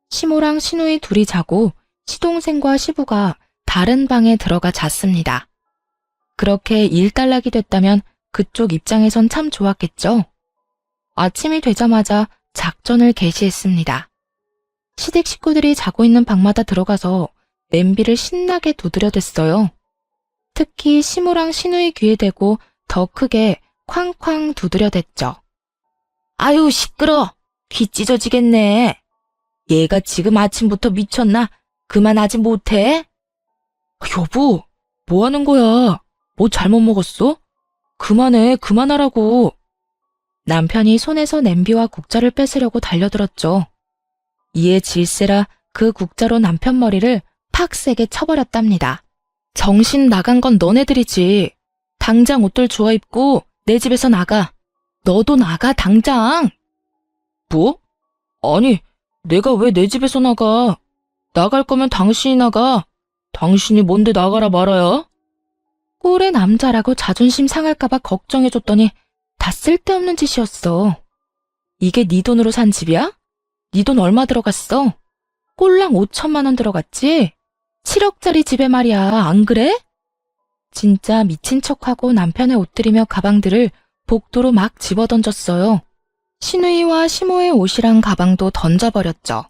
시모랑 시누이 둘이 자고 시동생과 시부가 다른 방에 들어가 잤습니다. 그렇게 일단락이 됐다면 그쪽 입장에선 참 좋았겠죠. 아침이 되자마자 작전을 개시했습니다. 시댁 식구들이 자고 있는 방마다 들어가서 냄비를 신나게 두드려댔어요. 특히 시모랑 시누이 귀에 대고 더 크게 쾅쾅 두드려댔죠. 아유, 시끄러. 귀 찢어지겠네. 얘가 지금 아침부터 미쳤나? 그만하지 못해? 여보, 뭐 하는 거야? 뭐 잘못 먹었어? 그만해, 그만하라고. 남편이 손에서 냄비와 국자를 뺏으려고 달려들었죠. 이에 질세라 그 국자로 남편 머리를 팍 세게 쳐버렸답니다. 정신 나간 건 너네들이지. 당장 옷들 주워 입고 내 집에서 나가. 너도 나가, 당장. 뭐? 아니, 내가 왜 내 집에서 나가? 나갈 거면 당신이 나가. 당신이 뭔데 나가라 말아야? 꼴의 남자라고 자존심 상할까봐 걱정해줬더니 다 쓸데없는 짓이었어. 이게 네 돈으로 산 집이야? 네 돈 얼마 들어갔어? 꼴랑 5천만 원 들어갔지? 7억짜리 집에 말이야, 안 그래? 진짜 미친 척하고 남편의 옷들이며 가방들을 복도로 막 집어던졌어요. 신우이와 시모의 옷이랑 가방도 던져버렸죠.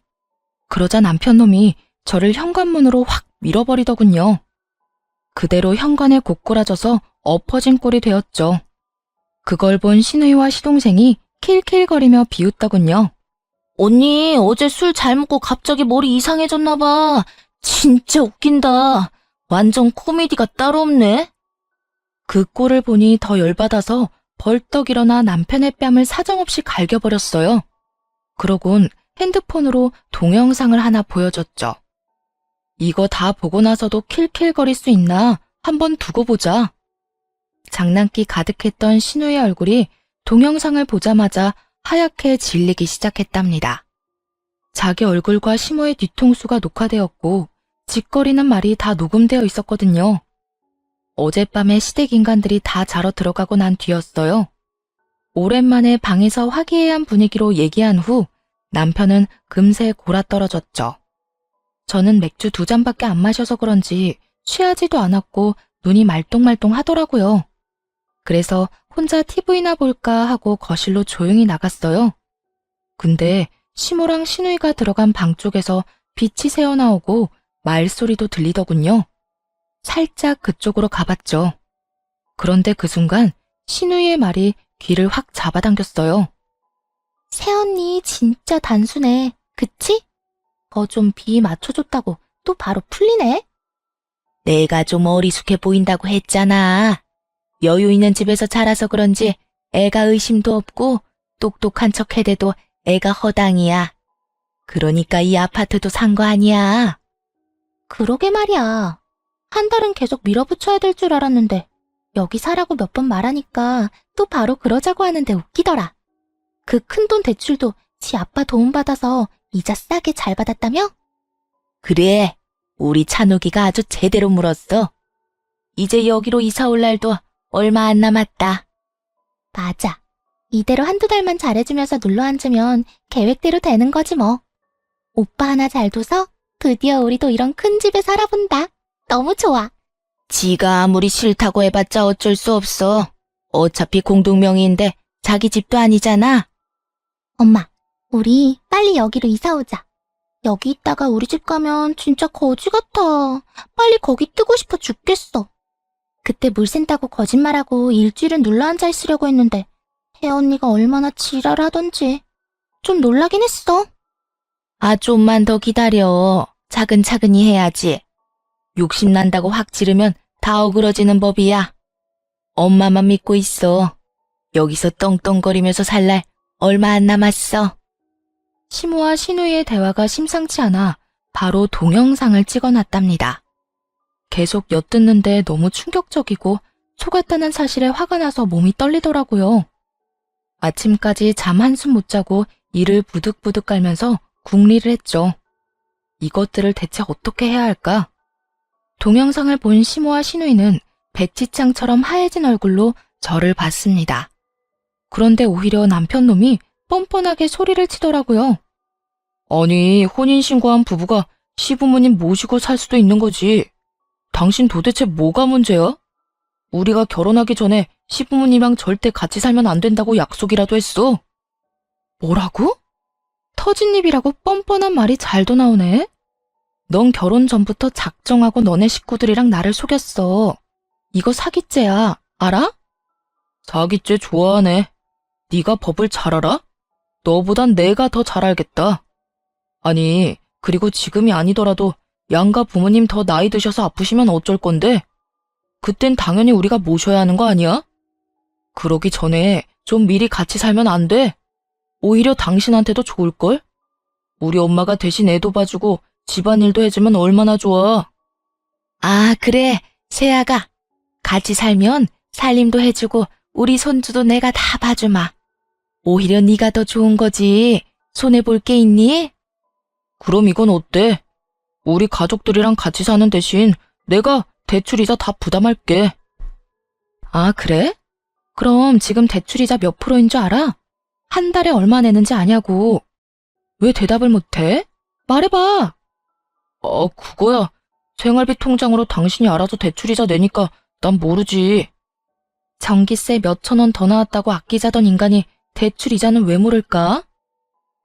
그러자 남편 놈이 저를 현관문으로 확 밀어버리더군요. 그대로 현관에 고꾸라져서 엎어진 꼴이 되었죠. 그걸 본 신우이와 시동생이 킬킬거리며 비웃더군요. 언니, 어제 술 잘 먹고 갑자기 머리 이상해졌나 봐. 진짜 웃긴다. 완전 코미디가 따로 없네. 그 꼴을 보니 더 열받아서 벌떡 일어나 남편의 뺨을 사정없이 갈겨버렸어요. 그러곤 핸드폰으로 동영상을 하나 보여줬죠. 이거 다 보고 나서도 킬킬거릴 수 있나 한번 두고 보자. 장난기 가득했던 신우의 얼굴이 동영상을 보자마자 하얗게 질리기 시작했답니다. 자기 얼굴과 시모의 뒤통수가 녹화되었고 짓거리는 말이 다 녹음되어 있었거든요. 어젯밤에 시댁 인간들이 다 자러 들어가고 난 뒤였어요. 오랜만에 방에서 화기애애한 분위기로 얘기한 후 남편은 금세 골아떨어졌죠. 저는 맥주 2잔밖에 안 마셔서 그런지 취하지도 않았고 눈이 말똥말똥 하더라고요. 그래서 혼자 TV나 볼까 하고 거실로 조용히 나갔어요. 근데 시모랑 신우이가 들어간 방 쪽에서 빛이 새어나오고 말소리도 들리더군요. 살짝 그쪽으로 가봤죠. 그런데 그 순간 신우이의 말이 귀를 확 잡아당겼어요. 새언니 진짜 단순해. 그치? 좀 비 맞춰줬다고 또 바로 풀리네. 내가 좀 어리숙해 보인다고 했잖아. 여유 있는 집에서 자라서 그런지 애가 의심도 없고 똑똑한 척 해대도 애가 허당이야. 그러니까 이 아파트도 산 거 아니야. 그러게 말이야. 한 달은 계속 밀어붙여야 될 줄 알았는데 여기 사라고 몇 번 말하니까 또 바로 그러자고 하는데 웃기더라. 그 큰돈 대출도 지 아빠 도움받아서 이자 싸게 잘 받았다며? 그래, 우리 찬욱이가 아주 제대로 물었어. 이제 여기로 이사 올 날도 얼마 안 남았다. 맞아. 이대로 한두 달만 잘해주면서 눌러앉으면 계획대로 되는 거지 뭐. 오빠 하나 잘 둬서 드디어 우리도 이런 큰 집에 살아본다. 너무 좋아. 지가 아무리 싫다고 해봤자 어쩔 수 없어. 어차피 공동명의인데 자기 집도 아니잖아. 엄마, 우리 빨리 여기로 이사 오자. 여기 있다가 우리 집 가면 진짜 거지 같아. 빨리 거기 뜨고 싶어 죽겠어. 그때 물 샌다고 거짓말하고 일주일은 눌러앉아 있으려고 했는데 혜언니가 얼마나 지랄하던지 좀 놀라긴 했어. 아, 좀만 더 기다려. 차근차근히 해야지. 욕심난다고 확 지르면 다 어그러지는 법이야. 엄마만 믿고 있어. 여기서 떵떵거리면서 살 날 얼마 안 남았어. 시모와 신우의 대화가 심상치 않아 바로 동영상을 찍어놨답니다. 계속 엿듣는데 너무 충격적이고 속았다는 사실에 화가 나서 몸이 떨리더라고요. 아침까지 잠 한숨 못 자고 이를 부득부득 깔면서 궁리를 했죠. 이것들을 대체 어떻게 해야 할까? 동영상을 본 시모와 신우이는 백지창처럼 하얘진 얼굴로 저를 봤습니다. 그런데 오히려 남편놈이 뻔뻔하게 소리를 치더라고요. 아니, 혼인신고한 부부가 시부모님 모시고 살 수도 있는 거지. 당신 도대체 뭐가 문제야? 우리가 결혼하기 전에 시부모님이랑 절대 같이 살면 안 된다고 약속이라도 했어. 뭐라고? 터진 입이라고 뻔뻔한 말이 잘도 나오네. 넌 결혼 전부터 작정하고 너네 식구들이랑 나를 속였어. 이거 사기죄야. 알아? 사기죄 좋아하네. 네가 법을 잘 알아? 너보단 내가 더 잘 알겠다. 아니, 그리고 지금이 아니더라도 양가 부모님 더 나이 드셔서 아프시면 어쩔 건데? 그땐 당연히 우리가 모셔야 하는 거 아니야? 그러기 전에 좀 미리 같이 살면 안 돼? 오히려 당신한테도 좋을걸? 우리 엄마가 대신 애도 봐주고 집안일도 해주면 얼마나 좋아. 아, 그래. 세아가. 같이 살면 살림도 해주고 우리 손주도 내가 다 봐주마. 오히려 네가 더 좋은 거지. 손해볼 게 있니? 그럼 이건 어때? 우리 가족들이랑 같이 사는 대신 내가 대출이자 다 부담할게. 아, 그래? 그럼 지금 대출이자 몇 프로인 줄 알아? 한 달에 얼마 내는지 아냐고. 왜 대답을 못해? 말해봐. 그거야. 생활비 통장으로 당신이 알아서 대출이자 내니까 난 모르지. 전기세 몇천 원 더 나왔다고 아끼자던 인간이 대출 이자는 왜 모를까?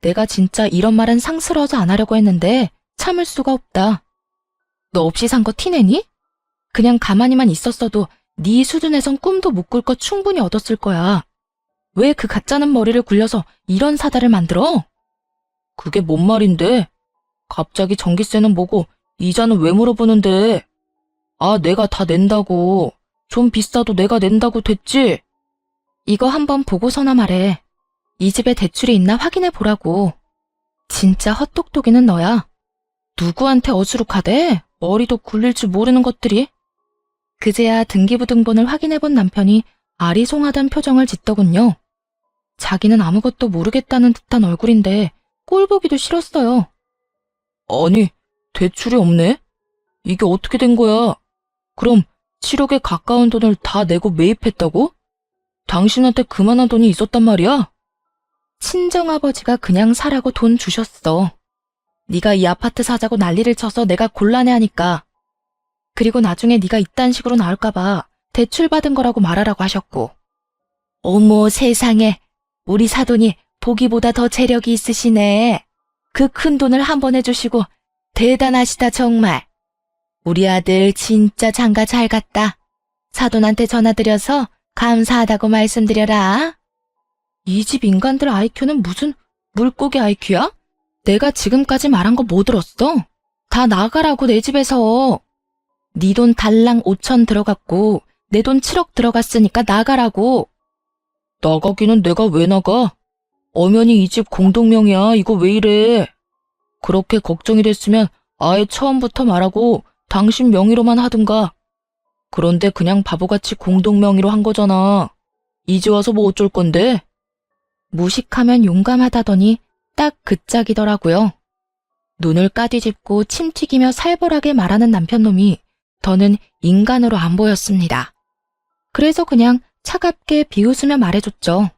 내가 진짜 이런 말은 상스러워서 안 하려고 했는데 참을 수가 없다. 너 없이 산 거 티내니? 그냥 가만히만 있었어도 네 수준에선 꿈도 못 꿀 거 충분히 얻었을 거야. 왜 그 가짜는 머리를 굴려서 이런 사달을 만들어? 그게 뭔 말인데? 갑자기 전기세는 뭐고 이자는 왜 물어보는데? 아, 내가 다 낸다고. 좀 비싸도 내가 낸다고 됐지? 이거 한번 보고서나 말해. 이 집에 대출이 있나 확인해 보라고. 진짜 헛똑똑이는 너야. 누구한테 어수룩하대? 머리도 굴릴 줄 모르는 것들이. 그제야 등기부등본을 확인해 본 남편이 아리송하단 표정을 짓더군요. 자기는 아무것도 모르겠다는 듯한 얼굴인데 꼴 보기도 싫었어요. 아니, 대출이 없네? 이게 어떻게 된 거야? 그럼 7억에 가까운 돈을 다 내고 매입했다고? 당신한테 그만한 돈이 있었단 말이야? 친정아버지가 그냥 사라고 돈 주셨어. 네가 이 아파트 사자고 난리를 쳐서 내가 곤란해하니까. 그리고 나중에 네가 이딴 식으로 나올까 봐 대출 받은 거라고 말하라고 하셨고. 어머 세상에, 우리 사돈이 보기보다 더 재력이 있으시네. 그 큰 돈을 한 번 해주시고 대단하시다 정말. 우리 아들 진짜 장가 잘 갔다. 사돈한테 전화드려서 감사하다고 말씀드려라. 이 집 인간들 IQ는 무슨 물고기 IQ야? 내가 지금까지 말한 거 뭐 들었어? 다 나가라고 내 집에서. 네 돈 달랑 5천 들어갔고 내 돈 7억 들어갔으니까 나가라고. 나가기는 내가 왜 나가? 엄연히 이 집 공동명이야. 이거 왜 이래? 그렇게 걱정이 됐으면 아예 처음부터 말하고 당신 명의로만 하든가. 그런데 그냥 바보같이 공동명의로 한 거잖아. 이제 와서 뭐 어쩔 건데? 무식하면 용감하다더니 딱 그 짝이더라고요. 눈을 까뒤집고 침 튀기며 살벌하게 말하는 남편놈이 더는 인간으로 안 보였습니다. 그래서 그냥 차갑게 비웃으며 말해줬죠.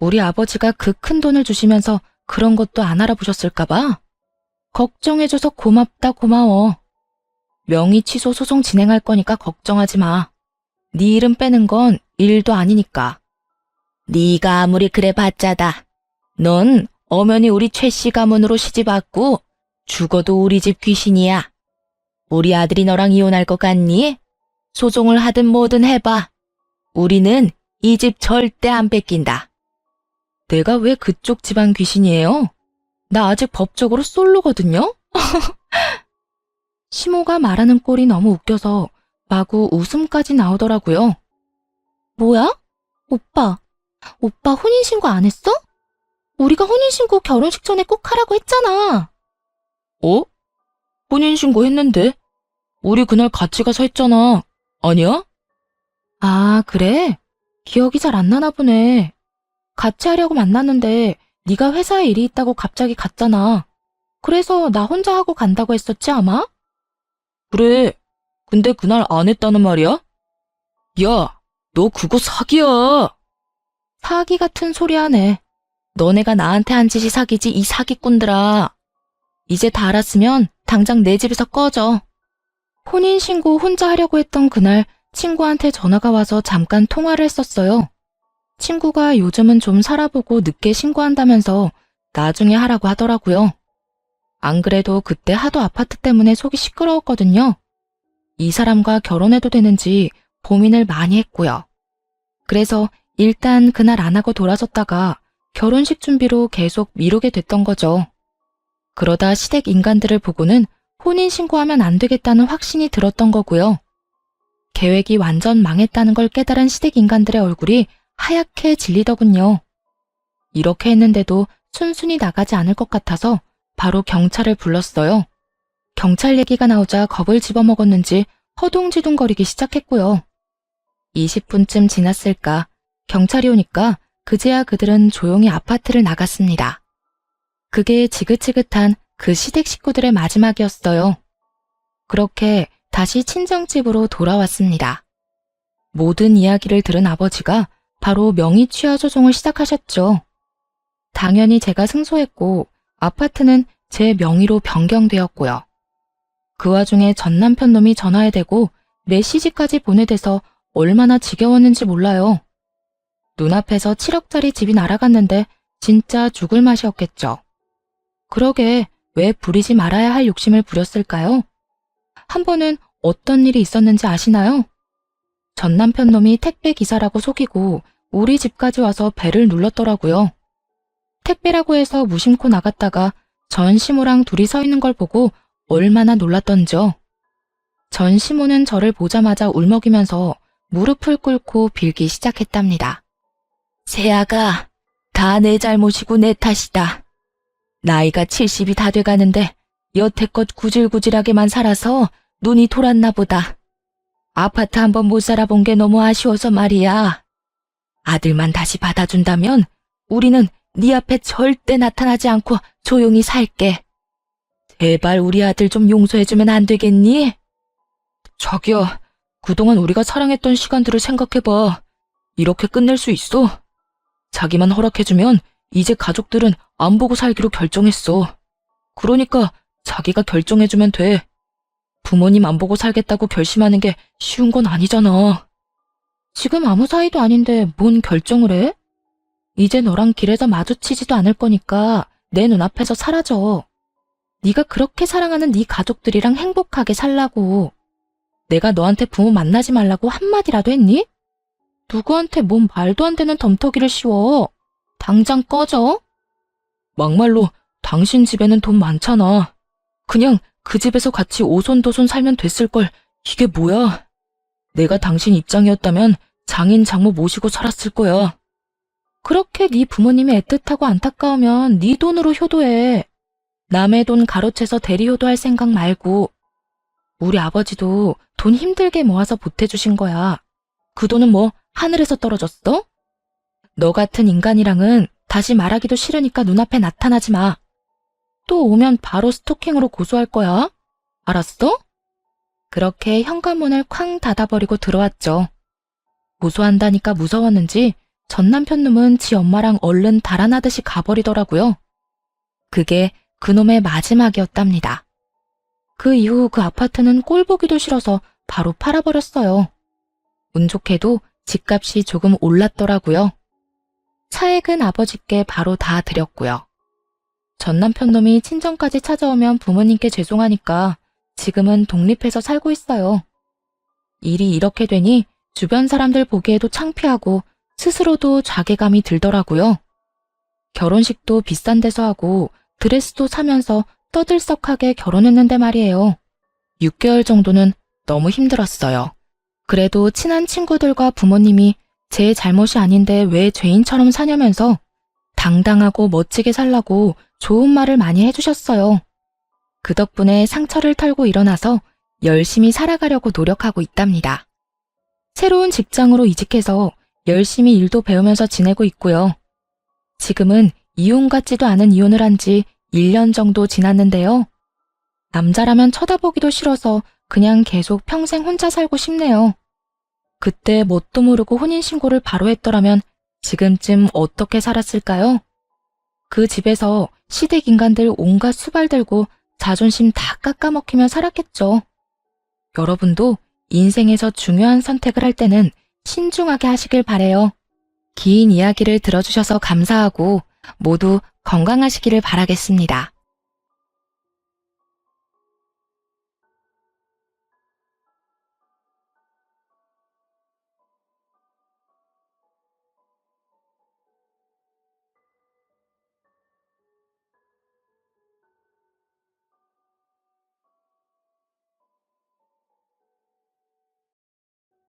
우리 아버지가 그 큰 돈을 주시면서 그런 것도 안 알아보셨을까봐? 걱정해줘서 고맙다 고마워. 명의 취소 소송 진행할 거니까 걱정하지 마. 네 이름 빼는 건 일도 아니니까. 네가 아무리 그래 봤자다. 넌 엄연히 우리 최 씨 가문으로 시집 왔고 죽어도 우리 집 귀신이야. 우리 아들이 너랑 이혼할 것 같니? 소송을 하든 뭐든 해봐. 우리는 이 집 절대 안 뺏긴다. 내가 왜 그쪽 집안 귀신이에요? 나 아직 법적으로 솔로거든요? 시모가 말하는 꼴이 너무 웃겨서 마구 웃음까지 나오더라고요. 뭐야? 오빠 혼인신고 안 했어? 우리가 혼인신고 결혼식 전에 꼭 하라고 했잖아. 어? 혼인신고 했는데? 우리 그날 같이 가서 했잖아. 아니야? 아, 그래? 기억이 잘 안 나나 보네. 같이 하려고 만났는데 네가 회사에 일이 있다고 갑자기 갔잖아. 그래서 나 혼자 하고 간다고 했었지 아마? 그래. 근데 그날 안 했다는 말이야? 야, 너 그거 사기야. 사기 같은 소리 하네. 너네가 나한테 한 짓이 사기지 이 사기꾼들아. 이제 다 알았으면 당장 내 집에서 꺼져. 혼인신고 혼자 하려고 했던 그날 친구한테 전화가 와서 잠깐 통화를 했었어요. 친구가 요즘은 좀 살아보고 늦게 신고한다면서 나중에 하라고 하더라고요. 안 그래도 그때 하도 아파트 때문에 속이 시끄러웠거든요. 이 사람과 결혼해도 되는지 고민을 많이 했고요. 그래서 일단 그날 안 하고 돌아섰다가 결혼식 준비로 계속 미루게 됐던 거죠. 그러다 시댁 인간들을 보고는 혼인신고하면 안 되겠다는 확신이 들었던 거고요. 계획이 완전 망했다는 걸 깨달은 시댁 인간들의 얼굴이 하얗게 질리더군요. 이렇게 했는데도 순순히 나가지 않을 것 같아서 바로 경찰을 불렀어요. 경찰 얘기가 나오자 겁을 집어먹었는지 허둥지둥거리기 시작했고요. 20분쯤 지났을까 경찰이 오니까 그제야 그들은 조용히 아파트를 나갔습니다. 그게 지긋지긋한 그 시댁 식구들의 마지막이었어요. 그렇게 다시 친정집으로 돌아왔습니다. 모든 이야기를 들은 아버지가 바로 명의 취하 소송을 시작하셨죠. 당연히 제가 승소했고 아파트는 제 명의로 변경되었고요. 그 와중에 전 남편 놈이 전화에 대고 메시지까지 보내대서 얼마나 지겨웠는지 몰라요. 눈앞에서 7억짜리 집이 날아갔는데 진짜 죽을 맛이었겠죠. 그러게 왜 부리지 말아야 할 욕심을 부렸을까요? 한 번은 어떤 일이 있었는지 아시나요? 전 남편 놈이 택배 기사라고 속이고 우리 집까지 와서 배를 눌렀더라고요. 택배라고 해서 무심코 나갔다가 전 시모랑 둘이 서 있는 걸 보고 얼마나 놀랐던지요. 전 시모는 저를 보자마자 울먹이면서 무릎을 꿇고 빌기 시작했답니다. 세아가, 다 내 잘못이고 내 탓이다. 나이가 70이 다 돼가는데 여태껏 구질구질하게만 살아서 눈이 돌았나 보다. 아파트 한번 못 살아본 게 너무 아쉬워서 말이야. 아들만 다시 받아준다면 우리는 네 앞에 절대 나타나지 않고 조용히 살게. 제발 우리 아들 좀 용서해주면 안 되겠니? 자기야, 그동안 우리가 사랑했던 시간들을 생각해봐. 이렇게 끝낼 수 있어? 자기만 허락해주면 이제 가족들은 안 보고 살기로 결정했어. 그러니까 자기가 결정해주면 돼. 부모님 안 보고 살겠다고 결심하는 게 쉬운 건 아니잖아. 지금 아무 사이도 아닌데 뭔 결정을 해? 이제 너랑 길에서 마주치지도 않을 거니까 내 눈앞에서 사라져. 네가 그렇게 사랑하는 네 가족들이랑 행복하게 살라고. 내가 너한테 부모 만나지 말라고 한마디라도 했니? 누구한테 뭔 말도 안 되는 덤터기를 씌워. 당장 꺼져. 막말로 당신 집에는 돈 많잖아. 그냥 그 집에서 같이 오손도손 살면 됐을걸. 이게 뭐야? 내가 당신 입장이었다면 장인 장모 모시고 살았을 거야. 그렇게 네 부모님이 애틋하고 안타까우면 네 돈으로 효도해. 남의 돈 가로채서 대리효도할 생각 말고. 우리 아버지도 돈 힘들게 모아서 보태주신 거야. 그 돈은 뭐 하늘에서 떨어졌어? 너 같은 인간이랑은 다시 말하기도 싫으니까 눈앞에 나타나지 마. 또 오면 바로 스토킹으로 고소할 거야. 알았어? 그렇게 현관문을 쾅 닫아버리고 들어왔죠. 고소한다니까 무서웠는지 전 남편 놈은 지 엄마랑 얼른 달아나듯이 가버리더라고요. 그게 그놈의 마지막이었답니다. 그 이후 그 아파트는 꼴 보기도 싫어서 바로 팔아버렸어요. 운 좋게도 집값이 조금 올랐더라고요. 차액은 아버지께 바로 다 드렸고요. 전 남편 놈이 친정까지 찾아오면 부모님께 죄송하니까 지금은 독립해서 살고 있어요. 일이 이렇게 되니 주변 사람들 보기에도 창피하고 스스로도 자괴감이 들더라고요. 결혼식도 비싼 데서 하고 드레스도 사면서 떠들썩하게 결혼했는데 말이에요. 6개월 정도는 너무 힘들었어요. 그래도 친한 친구들과 부모님이 제 잘못이 아닌데 왜 죄인처럼 사냐면서 당당하고 멋지게 살라고 좋은 말을 많이 해주셨어요. 그 덕분에 상처를 털고 일어나서 열심히 살아가려고 노력하고 있답니다. 새로운 직장으로 이직해서 열심히 일도 배우면서 지내고 있고요. 지금은 이혼 같지도 않은 이혼을 한 지 1년 정도 지났는데요. 남자라면 쳐다보기도 싫어서 그냥 계속 평생 혼자 살고 싶네요. 그때 뭣도 모르고 혼인신고를 바로 했더라면 지금쯤 어떻게 살았을까요? 그 집에서 시댁 인간들 온갖 수발 들고 자존심 다 깎아먹히며 살았겠죠. 여러분도 인생에서 중요한 선택을 할 때는 신중하게 하시길 바래요. 긴 이야기를 들어주셔서 감사하고 모두 건강하시기를 바라겠습니다.